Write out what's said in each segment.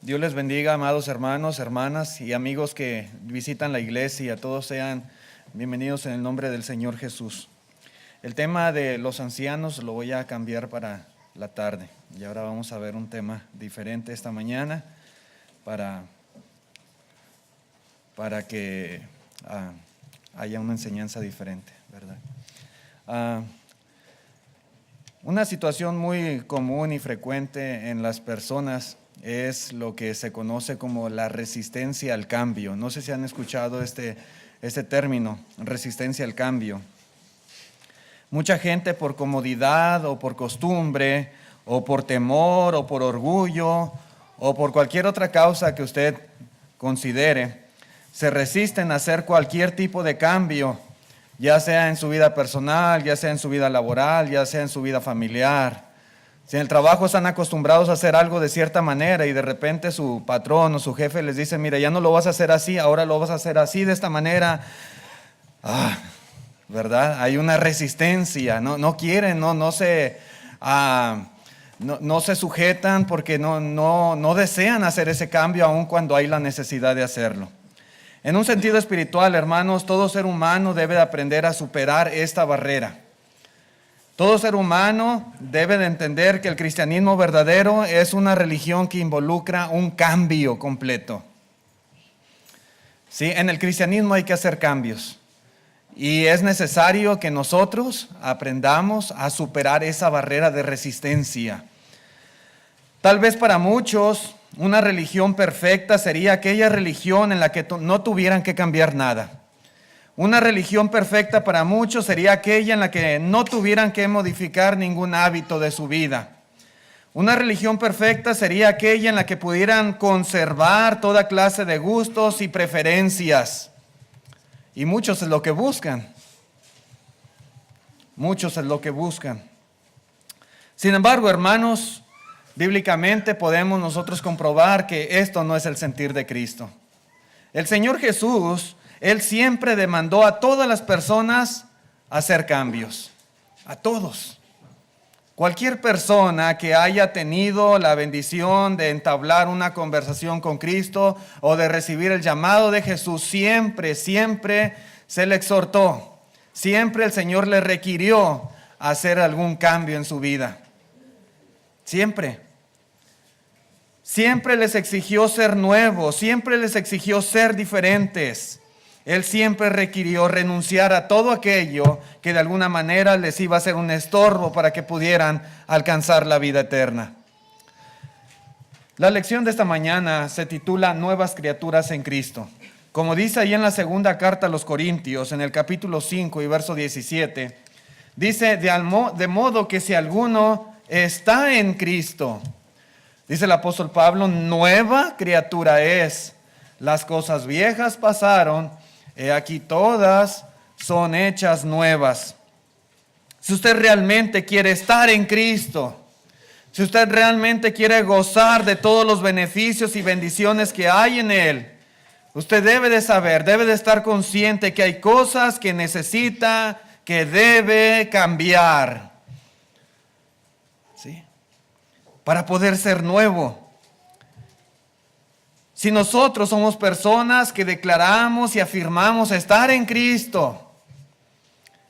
Dios les bendiga, amados hermanos, hermanas y amigos que visitan la iglesia. Todos sean bienvenidos en el nombre del Señor Jesús. El tema de los ancianos lo voy a cambiar para la tarde. Y ahora vamos a ver un tema diferente esta mañana para que haya una enseñanza diferente, ¿verdad? Una situación muy común y frecuente en las personas es lo que se conoce como la resistencia al cambio. No sé si han escuchado este término, resistencia al cambio. Mucha gente por comodidad o por costumbre o por temor o por orgullo o por cualquier otra causa que usted considere, se resisten a hacer cualquier tipo de cambio, ya sea en su vida personal, ya sea en su vida laboral, ya sea en su vida familiar. Si en el trabajo están acostumbrados a hacer algo de cierta manera y de repente su patrón o su jefe les dice, mira, ya no lo vas a hacer así, ahora lo vas a hacer así, de esta manera, ¿verdad? Hay una resistencia, no quieren, no se sujetan porque no desean hacer ese cambio aun cuando hay la necesidad de hacerlo. En un sentido espiritual, hermanos, todo ser humano debe de aprender a superar esta barrera. Todo ser humano debe de entender que el cristianismo verdadero es una religión que involucra un cambio completo. ¿Sí? En el cristianismo hay que hacer cambios y es necesario que nosotros aprendamos a superar esa barrera de resistencia. Tal vez para muchos una religión perfecta sería aquella religión en la que no tuvieran que cambiar nada. Una religión perfecta para muchos sería aquella en la que no tuvieran que modificar ningún hábito de su vida. Una religión perfecta sería aquella en la que pudieran conservar toda clase de gustos y preferencias. Y muchos es lo que buscan. Muchos es lo que buscan. Sin embargo, hermanos, bíblicamente podemos nosotros comprobar que esto no es el sentir de Cristo. El Señor Jesús, Él siempre demandó a todas las personas hacer cambios. A todos. Cualquier persona que haya tenido la bendición de entablar una conversación con Cristo o de recibir el llamado de Jesús, siempre se le exhortó. Siempre el Señor le requirió hacer algún cambio en su vida. Siempre. Siempre les exigió ser nuevos, siempre les exigió ser diferentes. Él siempre requirió renunciar a todo aquello que de alguna manera les iba a ser un estorbo para que pudieran alcanzar la vida eterna. La lección de esta mañana se titula Nuevas criaturas en Cristo. Como dice ahí en la segunda carta a los Corintios, en el capítulo 5 y verso 17, dice, de modo que si alguno está en Cristo, dice el apóstol Pablo, nueva criatura es. Las cosas viejas pasaron, he aquí todas son hechas nuevas. Si usted realmente quiere estar en Cristo, si usted realmente quiere gozar de todos los beneficios y bendiciones que hay en Él, usted debe de saber, debe de estar consciente que hay cosas que necesita, que debe cambiar. ¿Sí? Para poder ser nuevo. Si nosotros somos personas que declaramos y afirmamos estar en Cristo,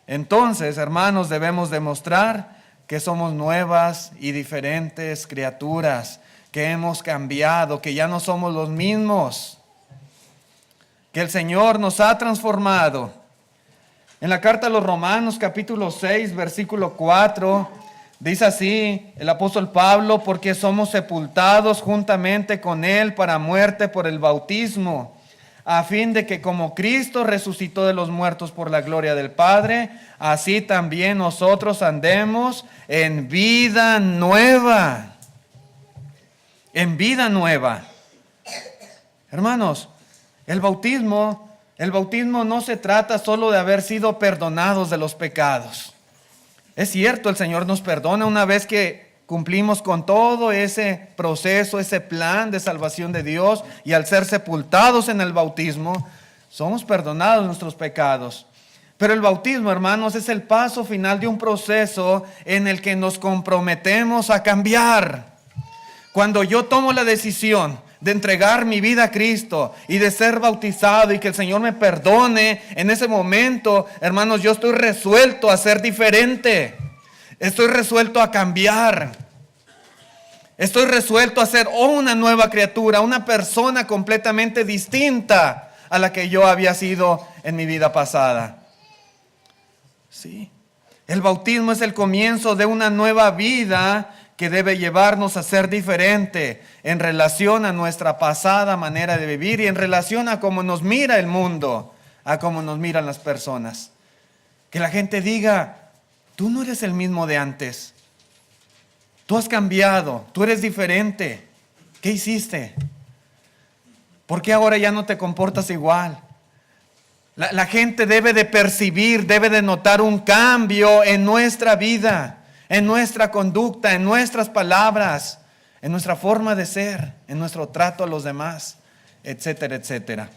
entonces, hermanos, debemos demostrar que somos nuevas y diferentes criaturas, que hemos cambiado, que ya no somos los mismos, que el Señor nos ha transformado. En la carta a los Romanos, capítulo 6, versículo 4, dice así el apóstol Pablo, porque somos sepultados juntamente con Él para muerte por el bautismo, a fin de que como Cristo resucitó de los muertos por la gloria del Padre, así también nosotros andemos en vida nueva. En vida nueva. Hermanos, el bautismo no se trata solo de haber sido perdonados de los pecados. Es cierto, el Señor nos perdona una vez que cumplimos con todo ese proceso, ese plan de salvación de Dios, y al ser sepultados en el bautismo, somos perdonados nuestros pecados. Pero el bautismo, hermanos, es el paso final de un proceso en el que nos comprometemos a cambiar. Cuando yo tomo la decisión de entregar mi vida a Cristo y de ser bautizado y que el Señor me perdone, en ese momento, hermanos, yo estoy resuelto a ser diferente. Estoy resuelto a cambiar. Estoy resuelto a ser una nueva criatura, una persona completamente distinta a la que yo había sido en mi vida pasada. Sí. El bautismo es el comienzo de una nueva vida que debe llevarnos a ser diferente en relación a nuestra pasada manera de vivir y en relación a cómo nos mira el mundo, a cómo nos miran las personas. Que la gente diga, tú no eres el mismo de antes. Tú has cambiado, tú eres diferente. ¿Qué hiciste? ¿Por qué ahora ya no te comportas igual? La gente debe de percibir, debe de notar un cambio en nuestra vida, en nuestra conducta, en nuestras palabras, en nuestra forma de ser, en nuestro trato a los demás, etcétera, etcétera.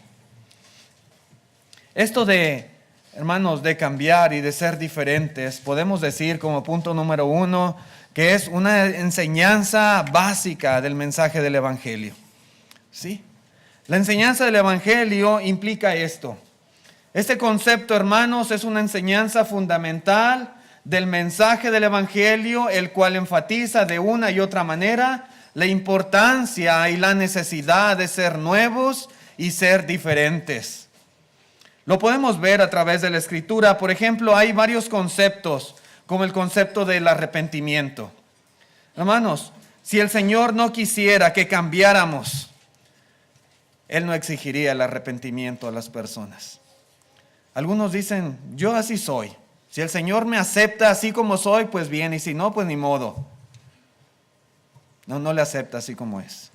Esto de, hermanos, de cambiar y de ser diferentes, podemos decir como punto número 1, que es una enseñanza básica del mensaje del Evangelio. ¿Sí? La enseñanza del Evangelio implica esto. Este concepto, hermanos, es una enseñanza fundamental del mensaje del Evangelio, el cual enfatiza de una y otra manera la importancia y la necesidad de ser nuevos y ser diferentes. Lo podemos ver a través de la Escritura. Por ejemplo, hay varios conceptos, como el concepto del arrepentimiento. Hermanos, si el Señor no quisiera que cambiáramos, Él no exigiría el arrepentimiento a las personas. Algunos dicen, yo así soy. Si el Señor me acepta así como soy, pues bien, y si no, pues ni modo. No le acepta así como es.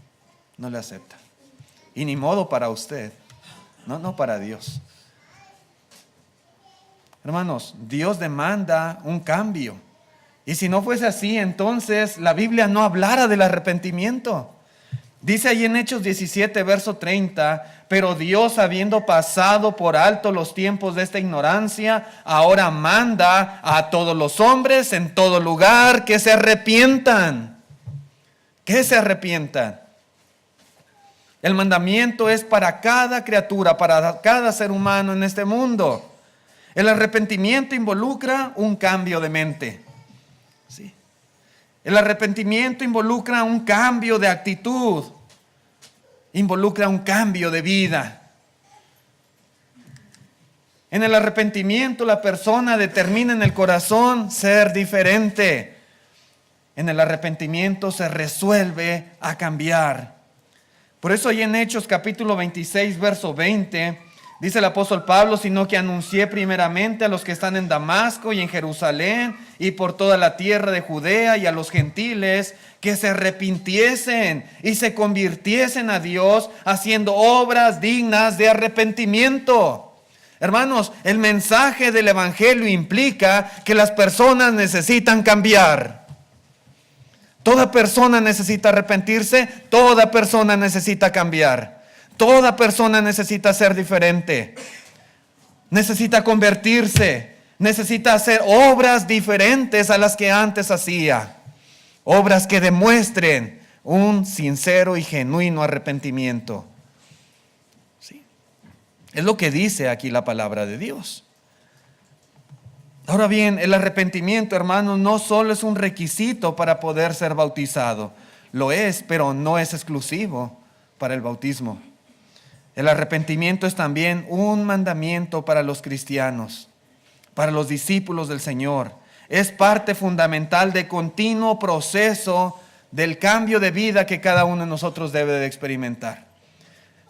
No le acepta. Y ni modo para usted. No para Dios. Hermanos, Dios demanda un cambio. Y si no fuese así, entonces la Biblia no hablara del arrepentimiento. Dice ahí en Hechos 17, verso 30, pero Dios, habiendo pasado por alto los tiempos de esta ignorancia, ahora manda a todos los hombres en todo lugar que se arrepientan. Que se arrepientan. El mandamiento es para cada criatura, para cada ser humano en este mundo. El arrepentimiento involucra un cambio de mente. ¿Sí? El arrepentimiento involucra un cambio de actitud, involucra un cambio de vida. En el arrepentimiento la persona determina en el corazón ser diferente. En el arrepentimiento se resuelve a cambiar. Por eso ahí en Hechos capítulo 26, verso 20, dice el apóstol Pablo, sino que anuncié primeramente a los que están en Damasco y en Jerusalén y por toda la tierra de Judea y a los gentiles que se arrepintiesen y se convirtiesen a Dios haciendo obras dignas de arrepentimiento. Hermanos, el mensaje del Evangelio implica que las personas necesitan cambiar. Toda persona necesita arrepentirse, toda persona necesita cambiar. Toda persona necesita ser diferente, necesita convertirse, necesita hacer obras diferentes a las que antes hacía. Obras que demuestren un sincero y genuino arrepentimiento. ¿Sí? Es lo que dice aquí la palabra de Dios. Ahora bien, el arrepentimiento, hermanos, no solo es un requisito para poder ser bautizado. Lo es, pero no es exclusivo para el bautismo. El arrepentimiento es también un mandamiento para los cristianos, para los discípulos del Señor. Es parte fundamental del continuo proceso del cambio de vida que cada uno de nosotros debe de experimentar.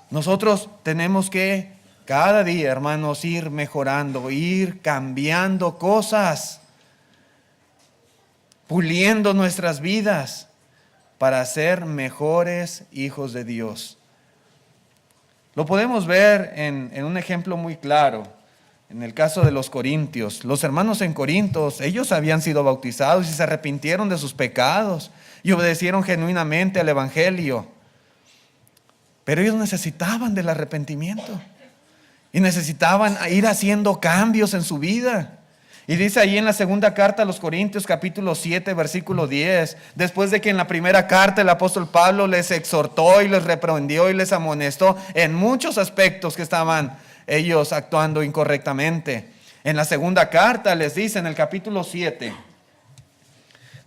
Nosotros tenemos que cada día, hermanos, ir mejorando, ir cambiando cosas, puliendo nuestras vidas para ser mejores hijos de Dios. Lo podemos ver en un ejemplo muy claro, en el caso de los corintios. Los hermanos en Corintios, ellos habían sido bautizados y se arrepintieron de sus pecados y obedecieron genuinamente al Evangelio. Pero ellos necesitaban del arrepentimiento y necesitaban ir haciendo cambios en su vida. Y dice ahí en la segunda carta a los Corintios, capítulo 7, versículo 10, después de que en la primera carta el apóstol Pablo les exhortó y les reprendió y les amonestó en muchos aspectos que estaban ellos actuando incorrectamente. En la segunda carta les dice en el capítulo 7,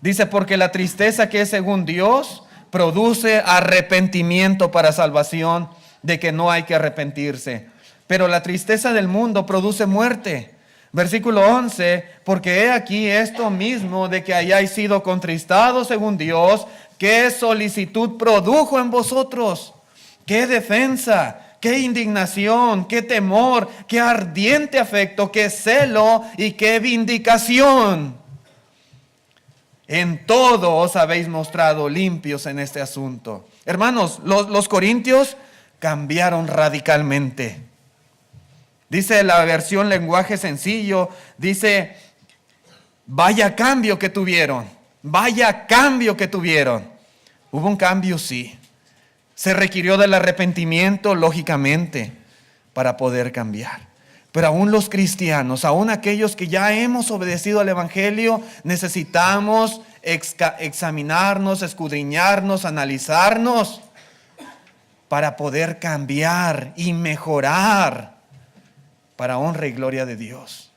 dice, porque la tristeza que es según Dios produce arrepentimiento para salvación, de que no hay que arrepentirse. Pero la tristeza del mundo produce muerte. Versículo 11, porque he aquí esto mismo de que hayáis sido contristados según Dios, qué solicitud produjo en vosotros, qué defensa, qué indignación, qué temor, qué ardiente afecto, qué celo y qué vindicación. En todo os habéis mostrado limpios en este asunto. Hermanos, los corintios cambiaron radicalmente. Dice la versión lenguaje sencillo, dice, vaya cambio que tuvieron, vaya cambio que tuvieron. Hubo un cambio, sí. Se requirió del arrepentimiento, lógicamente, para poder cambiar. Pero aún los cristianos, aún aquellos que ya hemos obedecido al Evangelio, necesitamos examinarnos, escudriñarnos, analizarnos, para poder cambiar y mejorar para honra y gloria de Dios.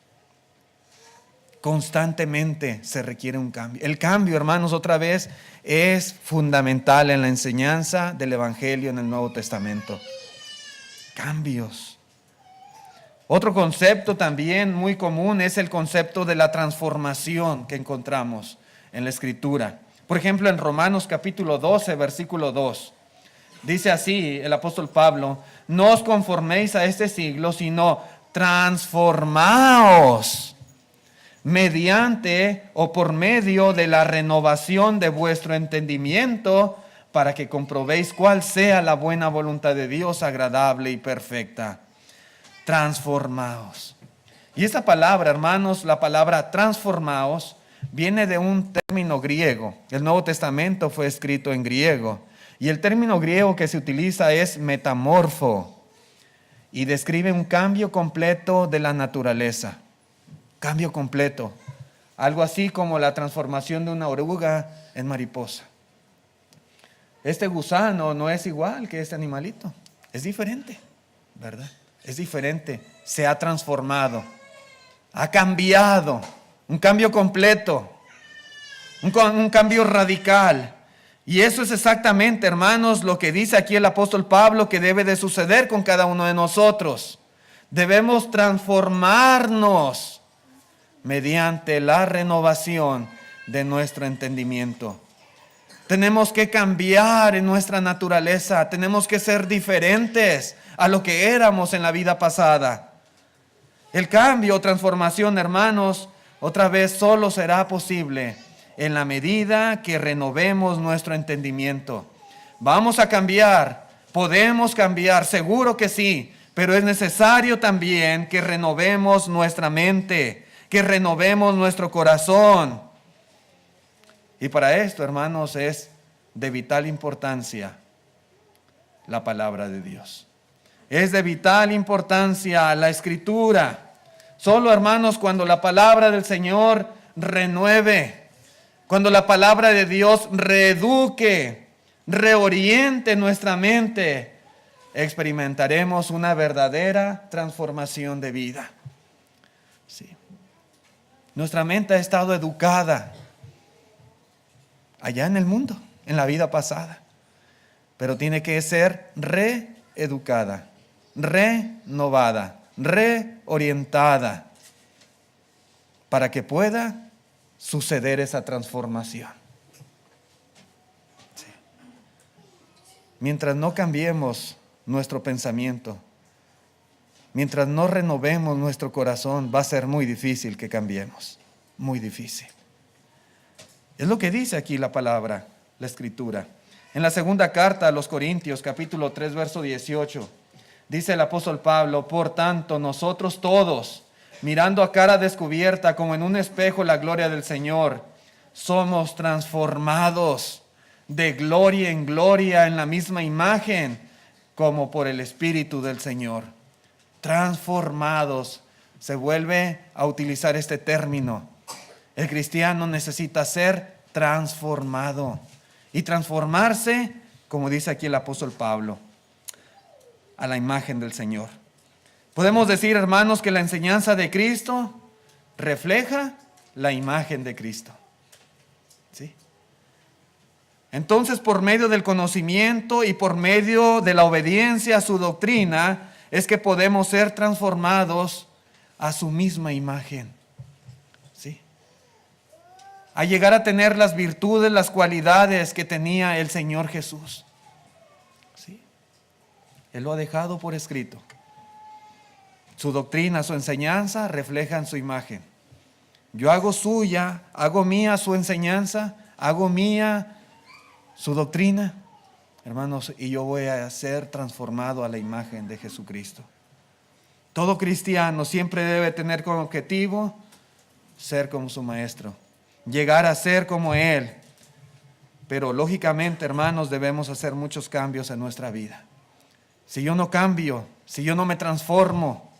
Constantemente se requiere un cambio. El cambio, hermanos, otra vez es fundamental en la enseñanza del Evangelio en el Nuevo Testamento. Cambios. Otro concepto también muy común es el concepto de la transformación que encontramos en la Escritura. Por ejemplo, en Romanos capítulo 12, versículo 2. Dice así el apóstol Pablo, no os conforméis a este siglo, sino transformaos mediante o por medio de la renovación de vuestro entendimiento, para que comprobéis cuál sea la buena voluntad de Dios, agradable y perfecta. Transformaos. Y esta palabra, hermanos, la palabra transformaos, viene de un término griego. El Nuevo Testamento fue escrito en griego. Y el término griego que se utiliza es metamorfo. Y describe un cambio completo de la naturaleza. Cambio completo. Algo así como la transformación de una oruga en mariposa. Este gusano no es igual que este animalito. Es diferente, ¿verdad? Es diferente. Se ha transformado. Ha cambiado. Un cambio completo. Un cambio radical. Y eso es exactamente, hermanos, lo que dice aquí el apóstol Pablo que debe de suceder con cada uno de nosotros. Debemos transformarnos mediante la renovación de nuestro entendimiento. Tenemos que cambiar en nuestra naturaleza. Tenemos que ser diferentes a lo que éramos en la vida pasada. El cambio o transformación, hermanos, otra vez solo será posible en la medida que renovemos nuestro entendimiento. Vamos a cambiar, podemos cambiar, seguro que sí, pero es necesario también que renovemos nuestra mente, que renovemos nuestro corazón. Y para esto, hermanos, es de vital importancia la palabra de Dios. Es de vital importancia la Escritura. Solo, hermanos, cuando la palabra del Señor renueve, cuando la palabra de Dios reeduque, reoriente nuestra mente, experimentaremos una verdadera transformación de vida. Sí. Nuestra mente ha estado educada allá en el mundo, en la vida pasada, pero tiene que ser reeducada, renovada, reorientada, para que pueda suceder esa transformación. Sí. Mientras no cambiemos nuestro pensamiento, mientras no renovemos nuestro corazón, va a ser muy difícil que cambiemos, muy difícil. Es lo que dice aquí la palabra, la Escritura. En la segunda carta a los Corintios, capítulo 3, verso 18, dice el apóstol Pablo, por tanto, nosotros todos, mirando a cara descubierta como en un espejo la gloria del Señor, somos transformados de gloria en gloria en la misma imagen como por el Espíritu del Señor. Transformados se vuelve a utilizar este término. El cristiano necesita ser transformado. Y transformarse, como dice aquí el apóstol Pablo, a la imagen del Señor. Podemos decir, hermanos, que la enseñanza de Cristo refleja la imagen de Cristo. ¿Sí? Entonces, por medio del conocimiento y por medio de la obediencia a su doctrina, es que podemos ser transformados a su misma imagen. ¿Sí? A llegar a tener las virtudes, las cualidades que tenía el Señor Jesús. ¿Sí? Él lo ha dejado por escrito. Su doctrina, su enseñanza reflejan su imagen. Yo hago suya, hago mía su enseñanza, hago mía su doctrina, hermanos, y yo voy a ser transformado a la imagen de Jesucristo. Todo cristiano siempre debe tener como objetivo ser como su maestro, llegar a ser como Él. Pero lógicamente, hermanos, debemos hacer muchos cambios en nuestra vida. Si yo no cambio, si yo no me transformo,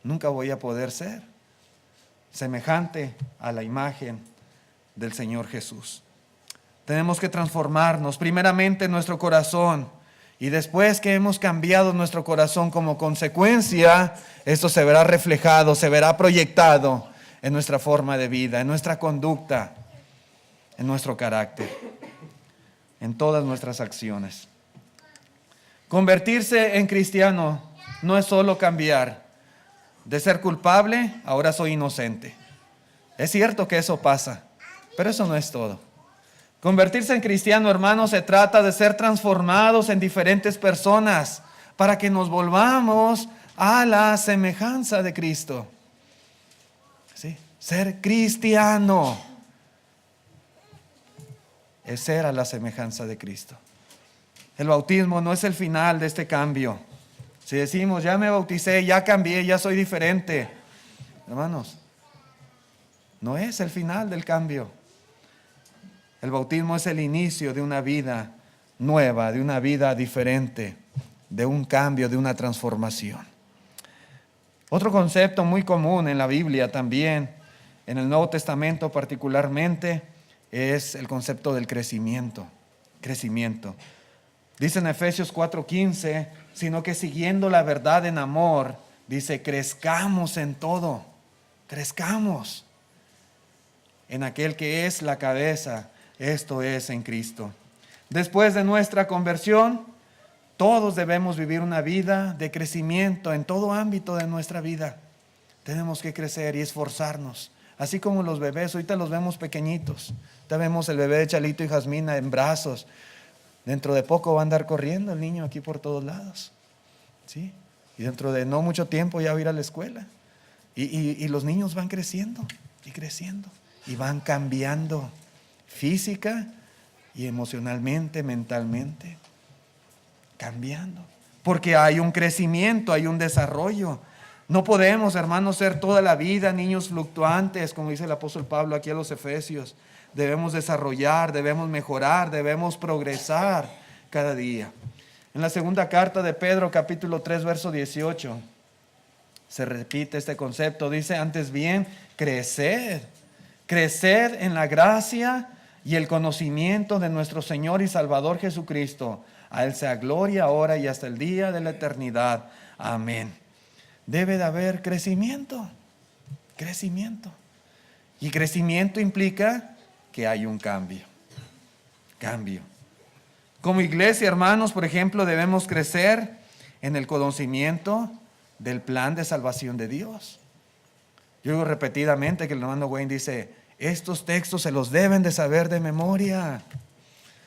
nunca voy a poder ser semejante a la imagen del Señor Jesús. Tenemos que transformarnos primeramente en nuestro corazón, y después que hemos cambiado nuestro corazón como consecuencia, esto se verá reflejado, se verá proyectado en nuestra forma de vida, en nuestra conducta, en nuestro carácter, en todas nuestras acciones. Convertirse en cristiano no es solo cambiar de ser culpable, ahora soy inocente. Es cierto que eso pasa, pero eso no es todo. Convertirse en cristiano, hermanos, se trata de ser transformados en diferentes personas para que nos volvamos a la semejanza de Cristo. ¿Sí? Ser cristiano es ser a la semejanza de Cristo. El bautismo no es el final de este cambio. Si decimos, ya me bauticé, ya cambié, ya soy diferente, hermanos, no es el final del cambio. El bautismo es el inicio de una vida nueva, de una vida diferente, de un cambio, de una transformación. Otro concepto muy común en la Biblia también, en el Nuevo Testamento particularmente, es el concepto del crecimiento. Crecimiento. Dice en Efesios 4:15, sino que siguiendo la verdad en amor, dice, crezcamos en todo, crezcamos en aquel que es la cabeza, esto es en Cristo. Después de nuestra conversión, todos debemos vivir una vida de crecimiento en todo ámbito de nuestra vida. Tenemos que crecer y esforzarnos, así como los bebés, ahorita los vemos pequeñitos, ahorita vemos el bebé de Chalito y Jasmina en brazos. Dentro de poco va a andar corriendo el niño aquí por todos lados, ¿sí? Y dentro de no mucho tiempo ya va a ir a la escuela. Y los niños van creciendo y creciendo y van cambiando física y emocionalmente, mentalmente, cambiando. Porque hay un crecimiento, hay un desarrollo. No podemos, hermanos, ser toda la vida niños fluctuantes, como dice el apóstol Pablo aquí a los Efesios. Debemos desarrollar, debemos mejorar, debemos progresar cada día. En la segunda carta de Pedro, capítulo 3, verso 18, se repite este concepto. Dice, antes bien, creced en la gracia y el conocimiento de nuestro Señor y Salvador Jesucristo. A Él sea gloria ahora y hasta el día de la eternidad. Amén. Debe de haber crecimiento. Crecimiento. Y crecimiento implica que hay un cambio. Cambio. Como iglesia, hermanos, por ejemplo, debemos crecer en el conocimiento del plan de salvación de Dios. Yo digo repetidamente que el hermano Wayne dice, estos textos se los deben de saber de memoria.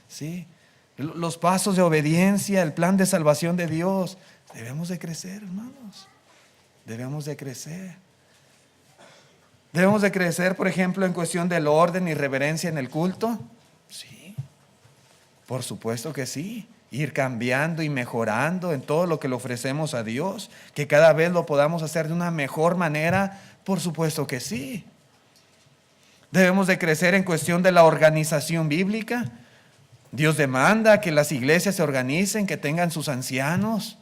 ¿Sí? Los pasos de obediencia, el plan de salvación de Dios. Debemos de crecer, hermanos. Debemos de crecer. Debemos de crecer, por ejemplo, en cuestión del orden y reverencia en el culto. Sí, por supuesto que sí. Ir cambiando y mejorando en todo lo que le ofrecemos a Dios. Que cada vez lo podamos hacer de una mejor manera. Por supuesto que sí. Debemos de crecer en cuestión de la organización bíblica. Dios demanda que las iglesias se organicen, que tengan sus ancianos,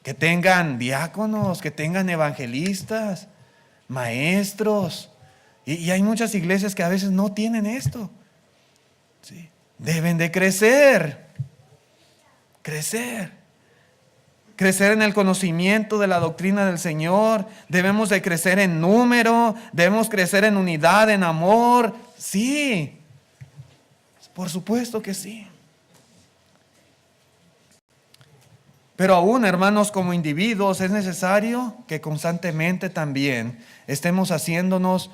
que tengan diáconos, que tengan evangelistas, maestros. Y hay muchas iglesias que a veces no tienen esto. ¿Sí? Deben de crecer en el conocimiento de la doctrina del Señor. Debemos de crecer en número, debemos crecer en unidad, en amor. Sí, por supuesto que sí. Pero aún, hermanos, como individuos es necesario que constantemente también estemos haciéndonos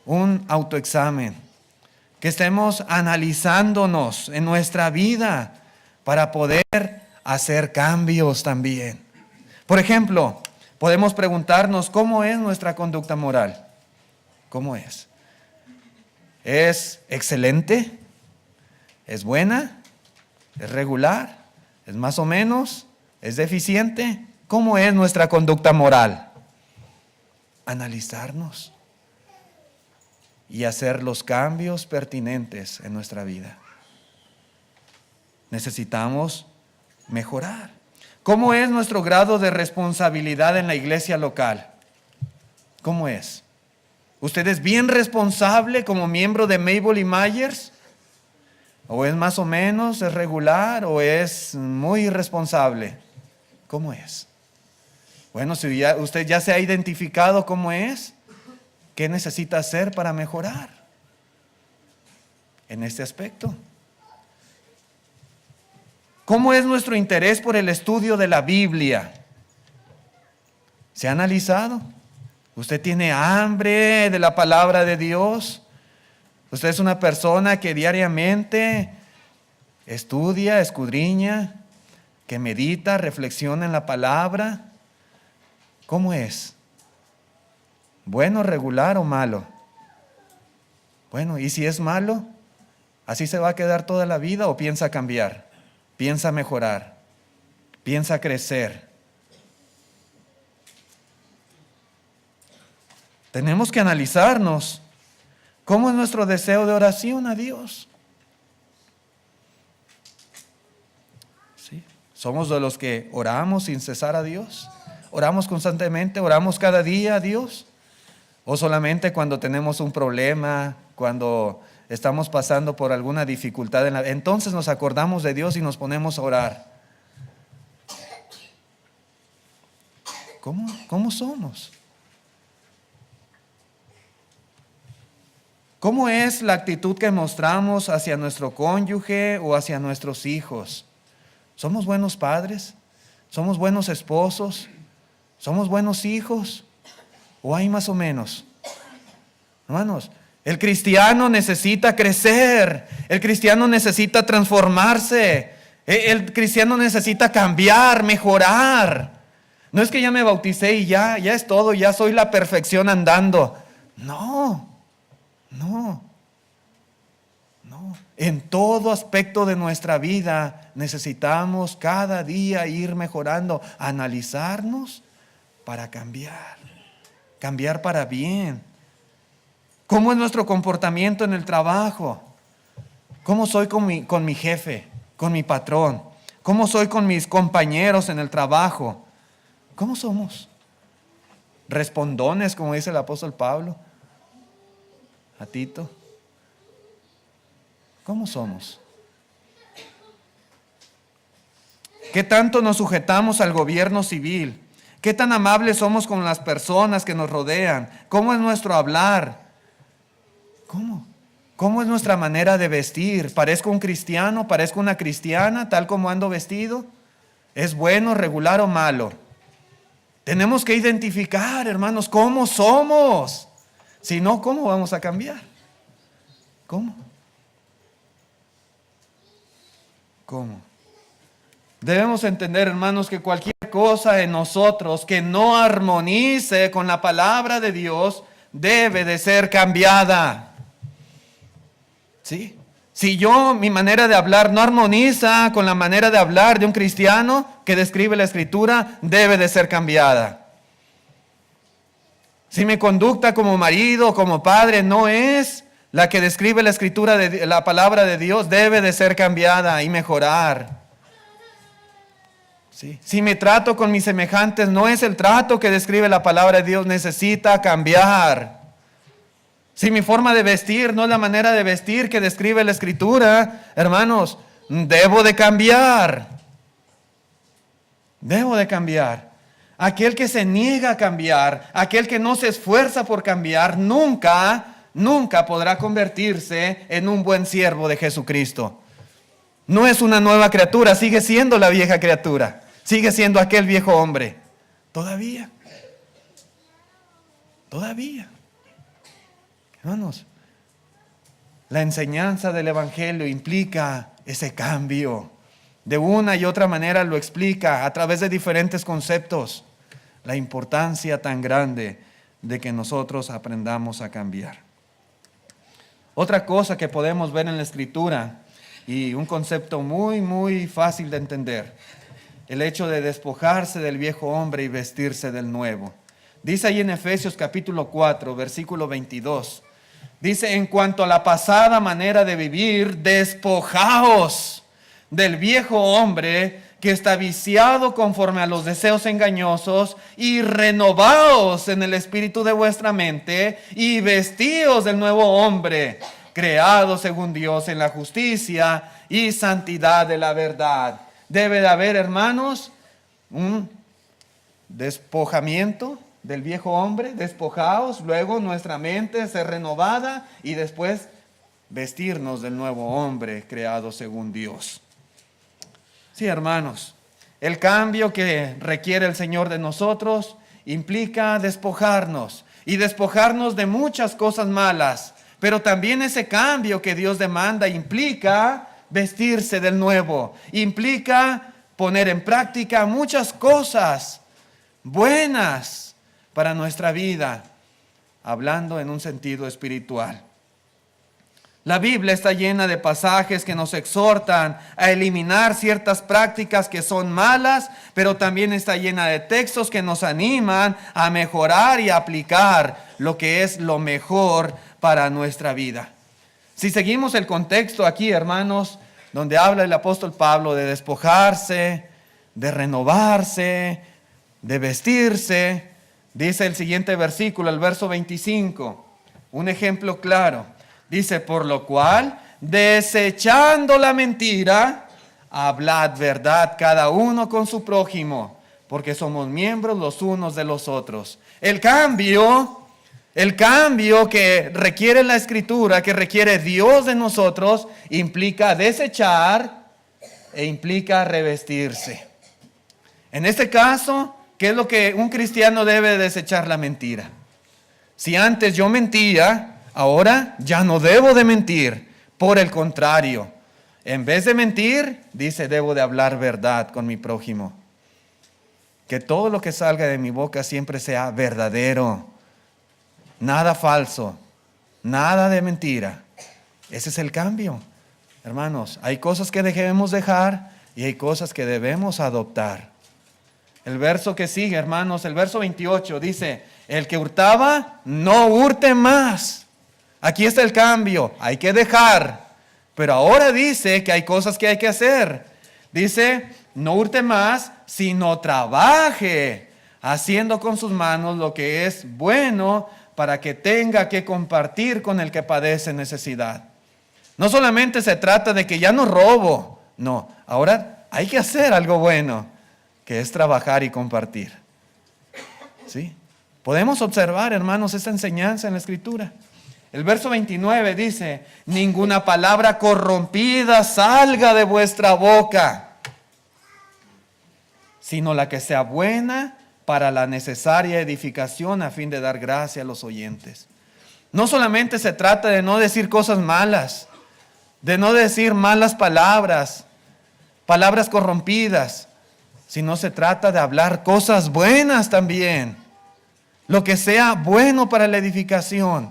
un autoexamen, que estemos analizándonos en nuestra vida para poder hacer cambios también. Por ejemplo, podemos preguntarnos cómo es nuestra conducta moral. ¿Cómo es? ¿Es excelente? ¿Es buena? ¿Es regular? ¿Es más o menos? ¿Es deficiente? ¿Cómo es nuestra conducta moral? Analizarnos y hacer los cambios pertinentes en nuestra vida. Necesitamos mejorar. ¿Cómo es nuestro grado de responsabilidad en la iglesia local? ¿Cómo es? ¿Usted es bien responsable como miembro de Mabel y Myers? ¿O es más o menos, es regular o es muy irresponsable? ¿Cómo es? Bueno, si usted ya se ha identificado cómo es, ¿qué necesita hacer para mejorar en este aspecto? ¿Cómo es nuestro interés por el estudio de la Biblia? ¿Se ha analizado? ¿Usted tiene hambre de la palabra de Dios? ¿Usted es una persona que diariamente estudia, escudriña, que medita, reflexiona en la palabra? ¿Cómo es? ¿Bueno, regular o malo? Bueno, ¿y si es malo? ¿Así se va a quedar toda la vida o piensa cambiar? ¿Piensa mejorar? ¿Piensa crecer? Tenemos que analizarnos. ¿Cómo es nuestro deseo de oración a Dios? ¿Sí? ¿Somos de los que oramos sin cesar a Dios? ¿Oramos constantemente? ¿Oramos cada día a Dios? ¿O solamente cuando tenemos un problema, cuando estamos pasando por alguna dificultad entonces nos acordamos de Dios y nos ponemos a orar? ¿Cómo somos? ¿Cómo es la actitud que mostramos hacia nuestro cónyuge o hacia nuestros hijos? ¿Somos buenos padres? ¿Somos buenos esposos? ¿Somos buenos hijos? ¿O hay más o menos? Hermanos, el cristiano necesita crecer. El cristiano necesita transformarse. El cristiano necesita cambiar, mejorar. No es que ya me bauticé y ya es todo, ya soy la perfección andando. No. En todo aspecto de nuestra vida necesitamos cada día ir mejorando, analizarnos para cambiar para bien. ¿Cómo es nuestro comportamiento en el trabajo? ¿Cómo soy con mi jefe, con mi patrón? ¿Cómo soy con mis compañeros en el trabajo? ¿Cómo somos? ¿Respondones, como dice el apóstol Pablo a Tito? ¿Cómo somos? ¿Qué tanto nos sujetamos al gobierno civil? ¿Qué tan amables somos con las personas que nos rodean? ¿Cómo es nuestro hablar? ¿Cómo es nuestra manera de vestir? ¿Parezco un cristiano? ¿Parezco una cristiana tal como ando vestido? ¿Es bueno, regular o malo? Tenemos que identificar, hermanos, cómo somos. Si no, ¿cómo vamos a cambiar? ¿Cómo? Debemos entender, hermanos, que cualquier cosa en nosotros que no armonice con la palabra de Dios debe de ser cambiada. ¿Sí? Si mi manera de hablar no armoniza con la manera de hablar de un cristiano que describe la Escritura, debe de ser cambiada. Si mi conducta como marido, como padre, no es la que describe la Escritura, la palabra de Dios, debe de ser cambiada y mejorar. ¿Sí? Si mi trato con mis semejantes no es el trato que describe la palabra de Dios, necesita cambiar. Si mi forma de vestir no es la manera de vestir que describe la Escritura, hermanos, debo de cambiar. Debo de cambiar. Aquel que se niega a cambiar, aquel que no se esfuerza por cambiar, nunca podrá convertirse en un buen siervo de Jesucristo. No es una nueva criatura, sigue siendo la vieja criatura. Sigue siendo aquel viejo hombre. Todavía. Hermanos, la enseñanza del Evangelio implica ese cambio. De una y otra manera lo explica a través de diferentes conceptos. La importancia tan grande de que nosotros aprendamos a cambiar. Otra cosa que podemos ver en la Escritura, y un concepto muy fácil de entender, el hecho de despojarse del viejo hombre y vestirse del nuevo. Dice ahí en Efesios capítulo 4, versículo 22, dice: en cuanto a la pasada manera de vivir, despojaos del viejo hombre que está viciado conforme a los deseos engañosos, y renovaos en el espíritu de vuestra mente, y vestíos del nuevo hombre, creado según Dios en la justicia y santidad de la verdad. Debe de haber, hermanos, un despojamiento del viejo hombre, despojaos, luego nuestra mente ser renovada y después vestirnos del nuevo hombre creado según Dios. Sí, hermanos, el cambio que requiere el Señor de nosotros implica despojarnos y despojarnos de muchas cosas malas, pero también ese cambio que Dios demanda implica vestirse del nuevo, implica poner en práctica muchas cosas buenas para nuestra vida, hablando en un sentido espiritual. La Biblia está llena de pasajes que nos exhortan a eliminar ciertas prácticas que son malas, pero también está llena de textos que nos animan a mejorar y aplicar lo que es lo mejor para nuestra vida. Si seguimos el contexto aquí, hermanos, donde habla el apóstol Pablo de despojarse, de renovarse, de vestirse, dice el siguiente versículo, el verso 25, un ejemplo claro. Dice: por lo cual, desechando la mentira, hablad verdad cada uno con su prójimo, porque somos miembros los unos de los otros. El cambio que requiere la Escritura, que requiere Dios de nosotros, implica desechar e implica revestirse. En este caso, ¿qué es lo que un cristiano debe desechar? La mentira. Si antes yo mentía, ahora ya no debo de mentir. Por el contrario, en vez de mentir, dice, debo de hablar verdad con mi prójimo. Que todo lo que salga de mi boca siempre sea verdadero. Nada falso, nada de mentira. Ese es el cambio. Hermanos, hay cosas que debemos dejar y hay cosas que debemos adoptar. El verso que sigue, hermanos, el verso 28 dice: el que hurtaba, no hurte más. Aquí está el cambio, hay que dejar. Pero ahora dice que hay cosas que hay que hacer. Dice: no hurte más, sino trabaje, haciendo con sus manos lo que es bueno, para que tenga que compartir con el que padece necesidad. No solamente se trata de que ya no robo, no, ahora hay que hacer algo bueno, que es trabajar y compartir. ¿Sí? Podemos observar, hermanos, esta enseñanza en la Escritura. El verso 29 dice: ninguna palabra corrompida salga de vuestra boca, sino la que sea buena para la necesaria edificación, a fin de dar gracia a los oyentes. No solamente se trata de no decir cosas malas, de no decir malas palabras, palabras corrompidas, sino se trata de hablar cosas buenas también. Lo que sea bueno para la edificación,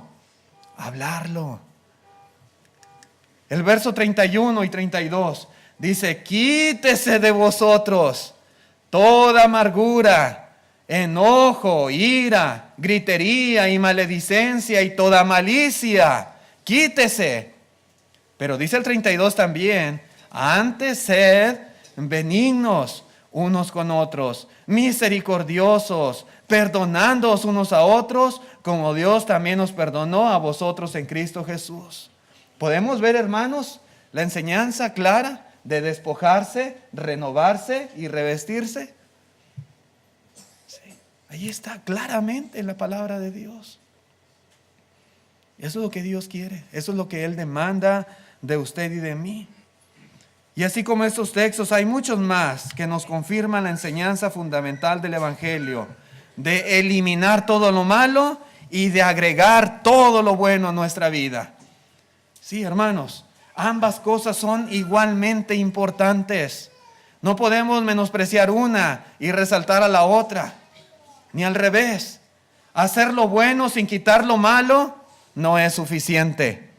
hablarlo. El verso 31 y 32 dice: quítese de vosotros toda amargura, enojo, ira, gritería y maledicencia y toda malicia. Quítese. Pero dice el 32 también: antes sed benignos, unos con otros, misericordiosos, perdonándoos unos a otros, como Dios también nos perdonó a vosotros en Cristo Jesús. ¿Podemos ver, hermanos, la enseñanza clara de despojarse, renovarse y revestirse? Sí, ahí está claramente en la palabra de Dios. Eso es lo que Dios quiere, eso es lo que Él demanda de usted y de mí. Y así como estos textos, hay muchos más que nos confirman la enseñanza fundamental del Evangelio, de eliminar todo lo malo y de agregar todo lo bueno a nuestra vida. Sí, hermanos, ambas cosas son igualmente importantes. No podemos menospreciar una y resaltar a la otra, ni al revés. Hacer lo bueno sin quitar lo malo no es suficiente.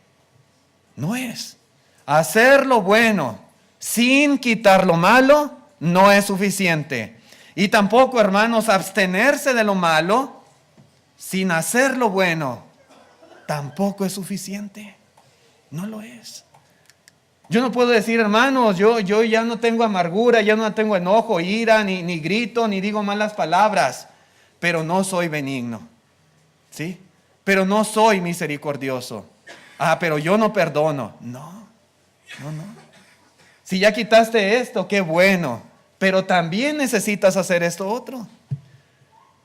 No es. Hacer lo bueno sin quitar lo malo no es suficiente. Y tampoco, hermanos, abstenerse de lo malo sin hacer lo bueno tampoco es suficiente. No lo es. Yo no puedo decir, hermanos, yo ya no tengo amargura, ya no tengo enojo, ira, ni grito, ni digo malas palabras, pero no soy benigno. ¿Sí? Pero no soy misericordioso. Pero yo no perdono. No. Si ya quitaste esto, qué bueno, pero también necesitas hacer esto otro.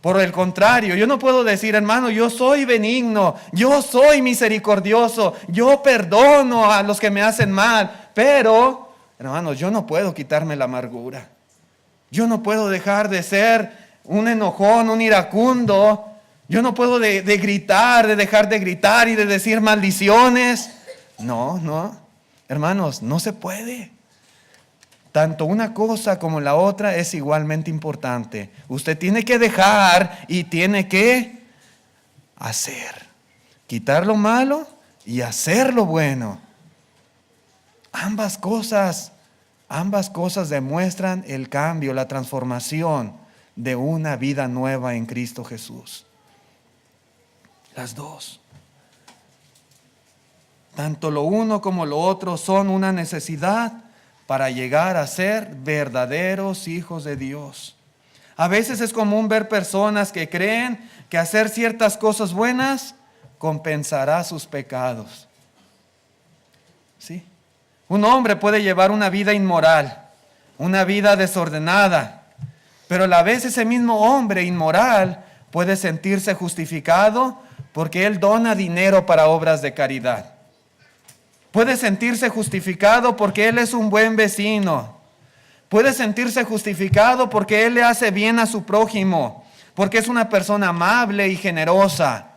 Por el contrario, yo no puedo decir, hermano, yo soy benigno, yo soy misericordioso, yo perdono a los que me hacen mal, pero, hermanos, yo no puedo quitarme la amargura. Yo no puedo dejar de ser un enojón, un iracundo. Yo no puedo de dejar de gritar y de decir maldiciones. No, hermanos, no se puede. Tanto una cosa como la otra es igualmente importante. Usted tiene que dejar y tiene que hacer. Quitar lo malo y hacer lo bueno. Ambas cosas demuestran el cambio, la transformación de una vida nueva en Cristo Jesús. Las dos. Tanto lo uno como lo otro son una necesidad para llegar a ser verdaderos hijos de Dios. A veces es común ver personas que creen que hacer ciertas cosas buenas compensará sus pecados. ¿Sí? Un hombre puede llevar una vida inmoral, una vida desordenada, pero a la vez ese mismo hombre inmoral puede sentirse justificado porque él dona dinero para obras de caridad. Puede sentirse justificado porque él es un buen vecino. Puede sentirse justificado porque él le hace bien a su prójimo, porque es una persona amable y generosa.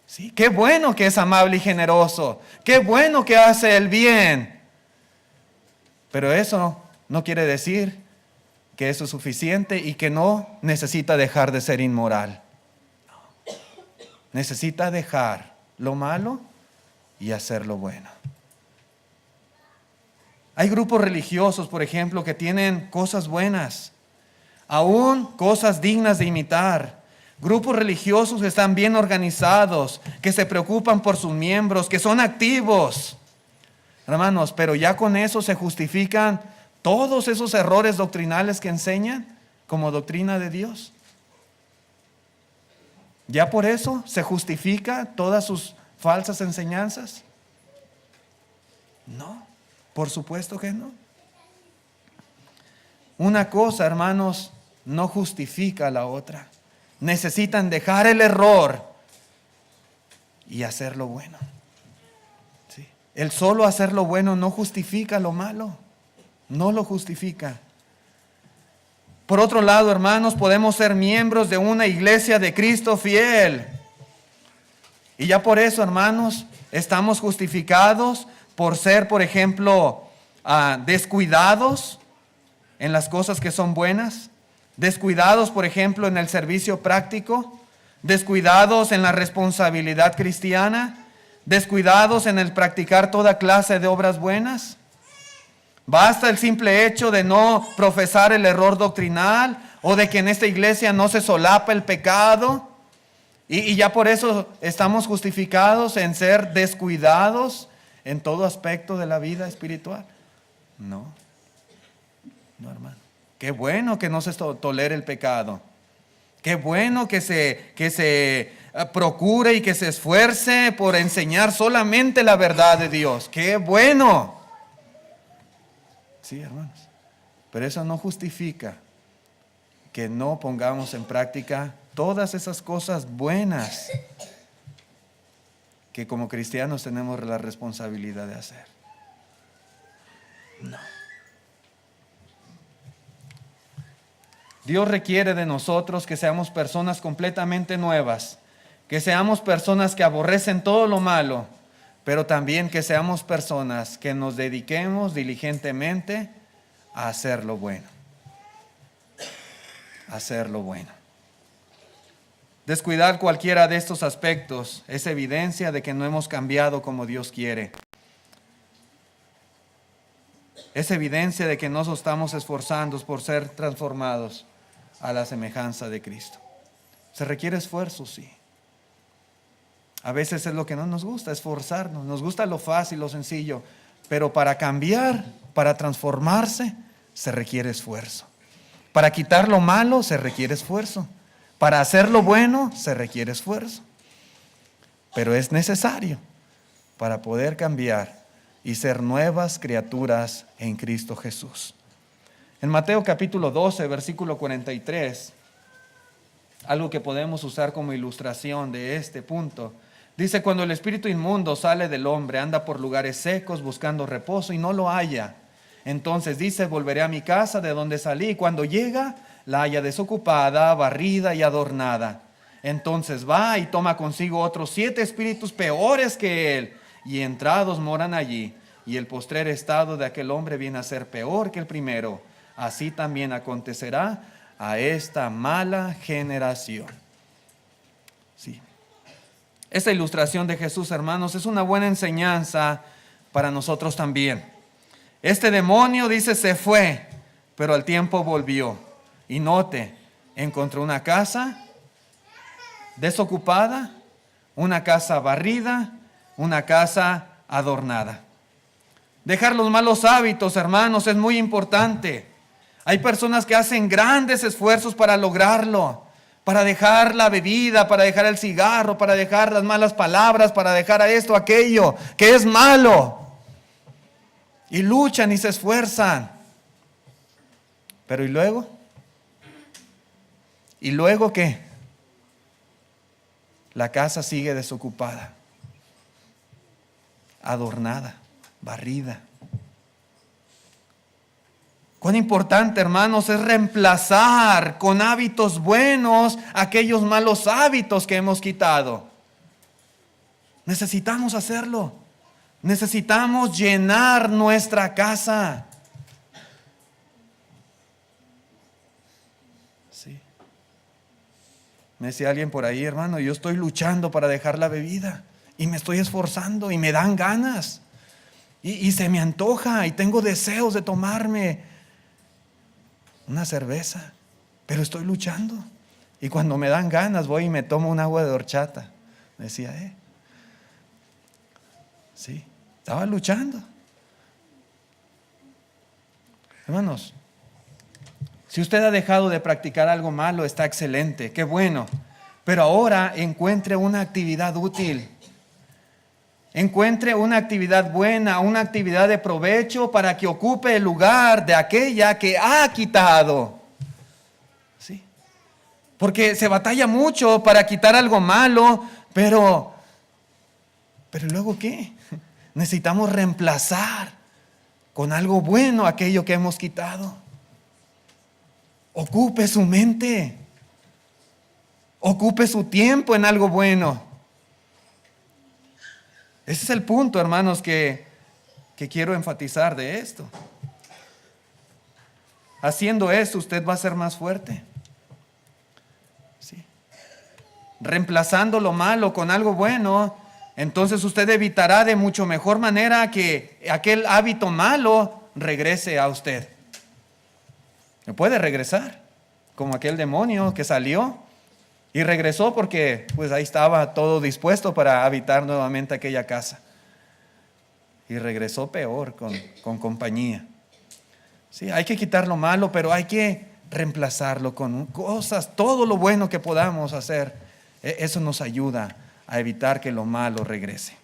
¿Sí? Qué bueno que es amable y generoso. Qué bueno que hace el bien. Pero eso no quiere decir que eso es suficiente y que no necesita dejar de ser inmoral. No. Necesita dejar lo malo y hacer lo bueno. Hay grupos religiosos, por ejemplo, que tienen cosas buenas, aún cosas dignas de imitar. Grupos religiosos que están bien organizados, que se preocupan por sus miembros, que son activos. Hermanos, pero ya con eso se justifican todos esos errores doctrinales que enseñan como doctrina de Dios. ¿Ya por eso se justifica todas sus falsas enseñanzas? No, por supuesto que no. Una cosa, hermanos, no justifica a la otra. Necesitan dejar el error y hacer lo bueno. ¿Sí? El solo hacer lo bueno no justifica lo malo. No lo justifica. Por otro lado, hermanos, podemos ser miembros de una iglesia de Cristo fiel. Y ya por eso, hermanos, estamos justificados por ser, por ejemplo, descuidados en las cosas que son buenas. Descuidados, por ejemplo, en el servicio práctico. Descuidados en la responsabilidad cristiana. Descuidados en el practicar toda clase de obras buenas. Basta el simple hecho de no profesar el error doctrinal o de que en esta iglesia no se solapa el pecado y ya por eso estamos justificados en ser descuidados en todo aspecto de la vida espiritual. No, hermano. Qué bueno que no se tolere el pecado. Qué bueno que se procure y que se esfuerce por enseñar solamente la verdad de Dios. ¡Qué bueno! Sí, hermanos. Pero eso no justifica que no pongamos en práctica todas esas cosas buenas que como cristianos tenemos la responsabilidad de hacer. No. Dios requiere de nosotros que seamos personas completamente nuevas, que seamos personas que aborrecen todo lo malo, pero también que seamos personas que nos dediquemos diligentemente a hacer lo bueno. Hacer lo bueno. Descuidar cualquiera de estos aspectos es evidencia de que no hemos cambiado como Dios quiere. Es evidencia de que no nos estamos esforzando por ser transformados a la semejanza de Cristo. Se requiere esfuerzo, sí. A veces es lo que no nos gusta, esforzarnos. Nos gusta lo fácil, lo sencillo. Pero para cambiar, para transformarse, se requiere esfuerzo. Para quitar lo malo, se requiere esfuerzo. Para hacer lo bueno, se requiere esfuerzo. Pero es necesario para poder cambiar y ser nuevas criaturas en Cristo Jesús. En Mateo capítulo 12, versículo 43, algo que podemos usar como ilustración de este punto, dice: cuando el espíritu inmundo sale del hombre, anda por lugares secos buscando reposo y no lo halla. Entonces dice: volveré a mi casa de donde salí. Y cuando llega, la halla desocupada, barrida y adornada. Entonces va y toma consigo otros 7 espíritus peores que él, y entrados moran allí. Y el postrer estado de aquel hombre viene a ser peor que el primero. Así también acontecerá a esta mala generación. Sí. Esta ilustración de Jesús, hermanos, es una buena enseñanza para nosotros también. Este demonio, dice, se fue, pero al tiempo volvió. Y note, encontró una casa desocupada, una casa barrida, una casa adornada. Dejar los malos hábitos, hermanos, es muy importante. Hay personas que hacen grandes esfuerzos para lograrlo, para dejar la bebida, para dejar el cigarro, para dejar las malas palabras, para dejar a esto, aquello, que es malo. Y luchan y se esfuerzan. Pero ¿y luego? ¿Y luego qué? La casa sigue desocupada, adornada, barrida. Cuán importante, hermanos, es reemplazar con hábitos buenos aquellos malos hábitos que hemos quitado. Necesitamos hacerlo. Necesitamos llenar nuestra casa. Sí. Me decía alguien por ahí: hermano, yo estoy luchando para dejar la bebida y me estoy esforzando y me dan ganas y se me antoja y tengo deseos de tomarme una cerveza, pero estoy luchando. Y cuando me dan ganas voy y me tomo un agua de horchata. Me decía, sí, estaba luchando. Hermanos, si usted ha dejado de practicar algo malo, está excelente, qué bueno. Pero ahora encuentre una actividad útil. Encuentre una actividad buena, una actividad de provecho para que ocupe el lugar de aquella que ha quitado. ¿Sí? Porque se batalla mucho para quitar algo malo, pero luego ¿qué? Necesitamos reemplazar con algo bueno aquello que hemos quitado. Ocupe su mente. Ocupe su tiempo en algo bueno. Ese es el punto, hermanos, que quiero enfatizar de esto. Haciendo esto, usted va a ser más fuerte. ¿Sí? Reemplazando lo malo con algo bueno, entonces usted evitará de mucho mejor manera que aquel hábito malo regrese a usted. No puede regresar, como aquel demonio que salió y regresó porque pues ahí estaba todo dispuesto para habitar nuevamente aquella casa. Y regresó peor, con compañía. Sí, hay que quitar lo malo, pero hay que reemplazarlo con cosas, todo lo bueno que podamos hacer. Eso nos ayuda a evitar que lo malo regrese.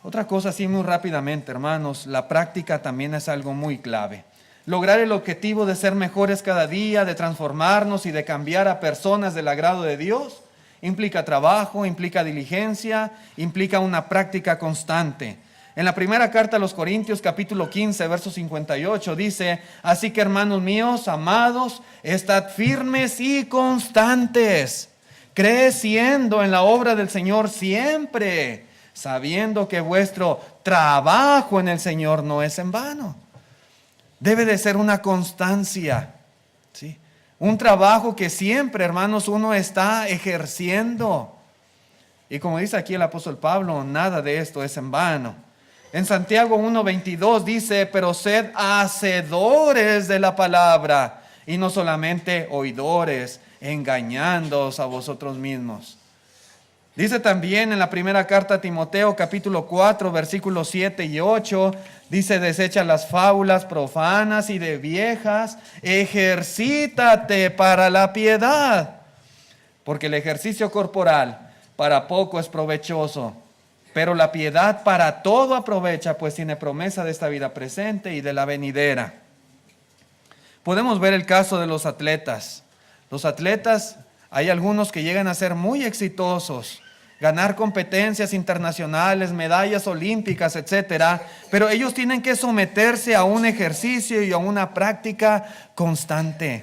Otra cosa, así muy rápidamente, hermanos, la práctica también es algo muy clave. Lograr el objetivo de ser mejores cada día, de transformarnos y de cambiar a personas del agrado de Dios, implica trabajo, implica diligencia, implica una práctica constante. En la primera carta a los Corintios, capítulo 15, verso 58, dice: así que, hermanos míos, amados, estad firmes y constantes, creciendo en la obra del Señor siempre, sabiendo que vuestro trabajo en el Señor no es en vano. Debe de ser una constancia, ¿sí? Un trabajo que siempre, hermanos, uno está ejerciendo. Y como dice aquí el apóstol Pablo, nada de esto es en vano. En Santiago 1:22 dice: pero sed hacedores de la palabra y no solamente oidores, engañándoos a vosotros mismos. Dice también en la primera carta a Timoteo, capítulo 4, versículos 7 y 8, dice: desecha las fábulas profanas y de viejas, ejercítate para la piedad, porque el ejercicio corporal para poco es provechoso, pero la piedad para todo aprovecha, pues tiene promesa de esta vida presente y de la venidera. Podemos ver el caso de los atletas. Los atletas, hay algunos que llegan a ser muy exitosos, ganar competencias internacionales, medallas olímpicas, etcétera, pero ellos tienen que someterse a un ejercicio y a una práctica constante.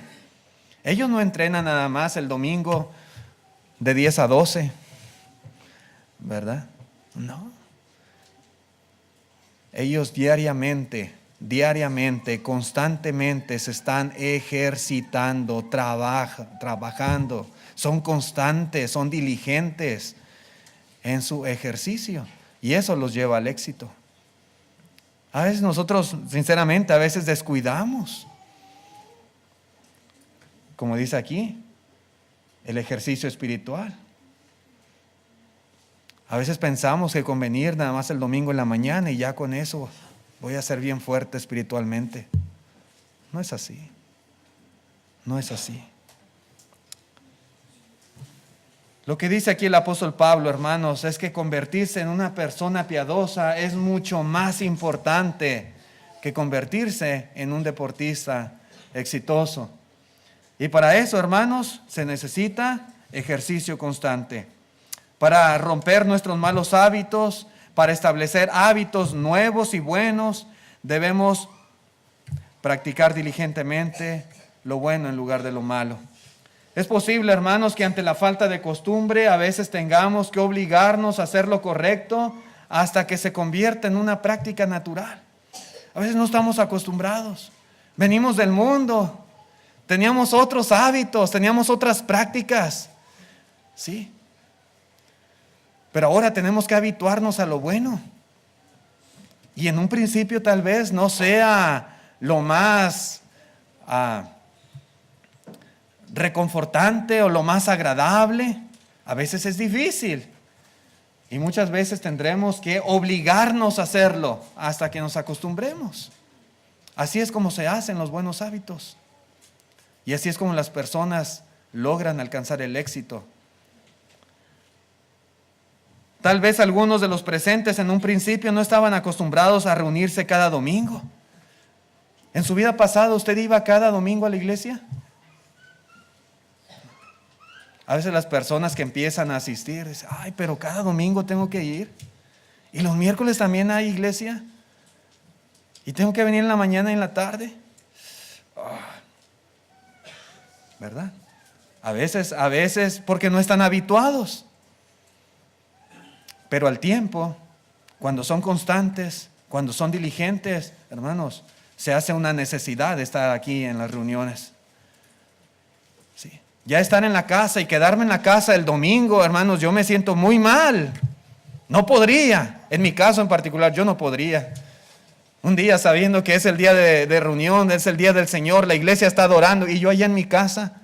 Ellos no entrenan nada más el domingo de 10 a 12, ¿verdad? No. Ellos diariamente, constantemente se están ejercitando, trabajando. Son constantes, son diligentes en su ejercicio. Y eso los lleva al éxito. A veces nosotros, sinceramente, a veces descuidamos. Como dice aquí, el ejercicio espiritual. A veces pensamos que con venir nada más el domingo en la mañana y ya con eso voy a ser bien fuerte espiritualmente. No es así. No es así. Lo que dice aquí el apóstol Pablo, hermanos, es que convertirse en una persona piadosa es mucho más importante que convertirse en un deportista exitoso. Y para eso, hermanos, se necesita ejercicio constante. Para romper nuestros malos hábitos, para establecer hábitos nuevos y buenos, debemos practicar diligentemente lo bueno en lugar de lo malo. Es posible, hermanos, que ante la falta de costumbre a veces tengamos que obligarnos a hacer lo correcto hasta que se convierta en una práctica natural. A veces no estamos acostumbrados. Venimos del mundo, teníamos otros hábitos, teníamos otras prácticas. Sí. Pero ahora tenemos que habituarnos a lo bueno. Y en un principio tal vez no sea lo más reconfortante o lo más agradable. A veces es difícil. Y muchas veces tendremos que obligarnos a hacerlo hasta que nos acostumbremos. Así es como se hacen los buenos hábitos. Y así es como las personas logran alcanzar el éxito. Tal vez algunos de los presentes en un principio no estaban acostumbrados a reunirse cada domingo. ¿En su vida pasada usted iba cada domingo a la iglesia? A veces las personas que empiezan a asistir dicen: ay, pero cada domingo tengo que ir. ¿Y los miércoles también hay iglesia? ¿Y tengo que venir en la mañana y en la tarde? ¿Verdad? A veces porque no están habituados. Pero al tiempo, cuando son constantes, cuando son diligentes, hermanos, se hace una necesidad de estar aquí en las reuniones. Sí. Ya estar en la casa y quedarme en la casa el domingo, hermanos, yo me siento muy mal. No podría, en mi caso en particular, yo no podría. Un día sabiendo que es el día de reunión, es el día del Señor, la iglesia está adorando y yo allá en mi casa,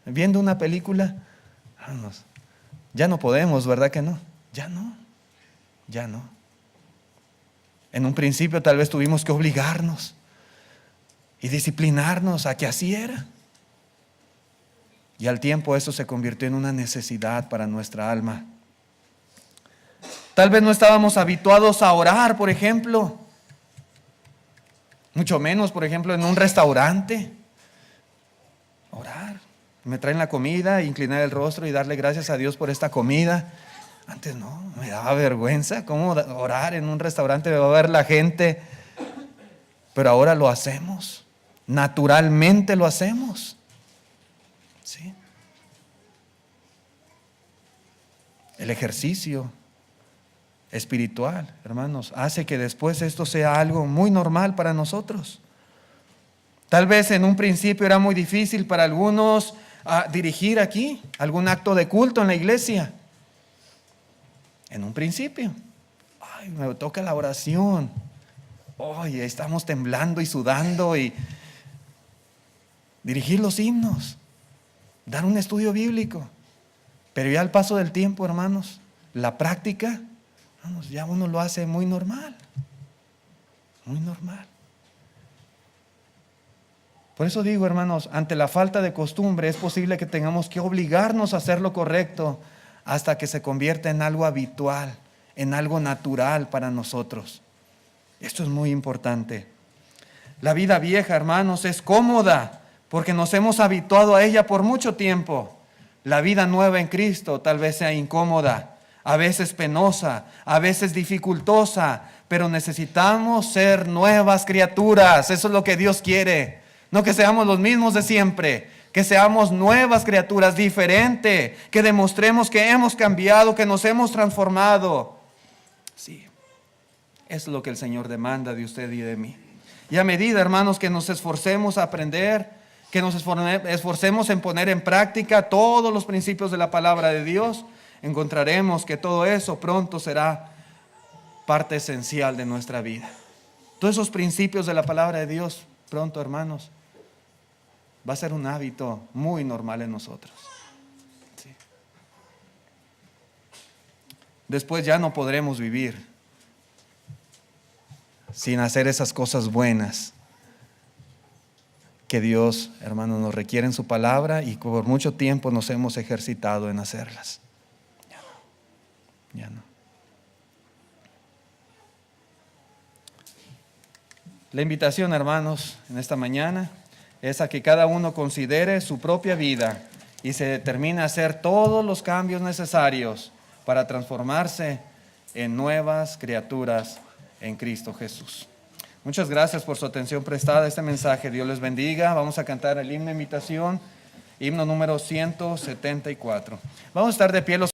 viendo una película, hermanos, ya no podemos, ¿verdad que no? Ya no. En un principio tal vez tuvimos que obligarnos. y disciplinarnos a que así era. Y al tiempo eso se convirtió en una necesidad para nuestra alma. Tal vez no estábamos habituados a orar, por ejemplo. Mucho menos, por ejemplo, en un restaurante. Orar. Me traen la comida, inclinar el rostro y darle gracias a Dios por esta comida. Antes no, me daba vergüenza. ¿Cómo orar en un restaurante? Va a ver la gente. Pero ahora lo hacemos. Naturalmente lo hacemos. ¿Sí? El ejercicio espiritual, hermanos, hace que después esto sea algo muy normal para nosotros. Tal vez en un principio era muy difícil para algunos dirigir aquí algún acto de culto en la iglesia. En un principio, ay, me toca la oración. Oye, estamos temblando y sudando y dirigir los himnos, dar un estudio bíblico. Pero ya al paso del tiempo, hermanos, la práctica, vamos, ya uno lo hace muy normal. Muy normal. Por eso digo, hermanos, ante la falta de costumbre es posible que tengamos que obligarnos a hacer lo correcto hasta que se convierta en algo habitual, en algo natural para nosotros. Esto es muy importante. La vida vieja, hermanos, es cómoda porque nos hemos habituado a ella por mucho tiempo. La vida nueva en Cristo tal vez sea incómoda, a veces penosa, a veces dificultosa, pero necesitamos ser nuevas criaturas. Eso es lo que Dios quiere. No que seamos los mismos de siempre, que seamos nuevas criaturas, diferentes, que demostremos que hemos cambiado, que nos hemos transformado. Sí, eso es lo que el Señor demanda de usted y de mí. Y a medida, hermanos, que nos esforcemos a aprender, que nos esforcemos en poner en práctica todos los principios de la palabra de Dios, encontraremos que todo eso pronto será parte esencial de nuestra vida. Todos esos principios de la palabra de Dios, pronto, hermanos, va a ser un hábito muy normal en nosotros. Sí. Después ya no podremos vivir sin hacer esas cosas buenas que Dios, hermanos, nos requiere en su palabra y por mucho tiempo nos hemos ejercitado en hacerlas. Ya no. La invitación, hermanos, en esta mañana es a que cada uno considere su propia vida y se determine a hacer todos los cambios necesarios para transformarse en nuevas criaturas en Cristo Jesús. Muchas gracias por su atención prestada a este mensaje. Dios les bendiga. Vamos a cantar el himno de invitación, himno número 174. Vamos a estar de pie los